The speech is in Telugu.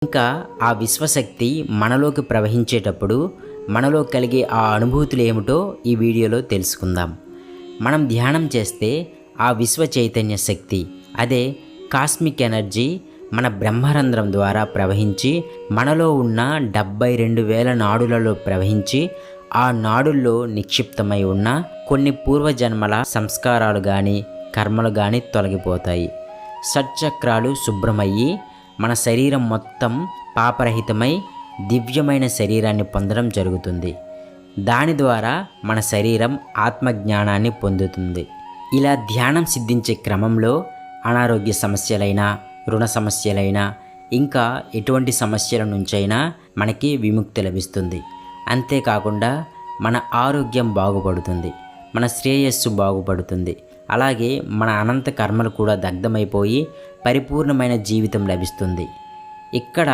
ఇంకా ఆ విశ్వశక్తి మనలోకి ప్రవహించేటప్పుడు మనలో కలిగే ఆ అనుభూతులు ఏమిటో ఈ వీడియోలో తెలుసుకుందాం. మనం ధ్యానం చేస్తే ఆ విశ్వ చైతన్య శక్తి, అదే కాస్మిక్ ఎనర్జీ మన బ్రహ్మరంధ్రం ద్వారా ప్రవహించి మనలో ఉన్న 72,000 నాడులలో ప్రవహించి ఆ నాడుల్లో నిక్షిప్తమై ఉన్న కొన్ని పూర్వజన్మల సంస్కారాలు కానీ కర్మలు కానీ తొలగిపోతాయి. షట్చక్రాలు శుభ్రమయ్యి మన శరీరం మొత్తం పాపరహితమై దివ్యమైన శరీరాన్ని పొందడం జరుగుతుంది. దాని ద్వారా మన శరీరం ఆత్మజ్ఞానాన్ని పొందుతుంది. ఇలా ధ్యానం సిద్ధించే క్రమంలో అనారోగ్య సమస్యలైనా, రుణ సమస్యలైనా, ఇంకా ఎటువంటి సమస్యల నుంచైనా మనకి విముక్తి లభిస్తుంది. అంతేకాకుండా మన ఆరోగ్యం బాగుపడుతుంది, మన శ్రేయస్సు బాగుపడుతుంది. అలాగే మన అనంత కర్మలు కూడా దగ్ధమైపోయి పరిపూర్ణమైన జీవితం లభిస్తుంది. ఇక్కడ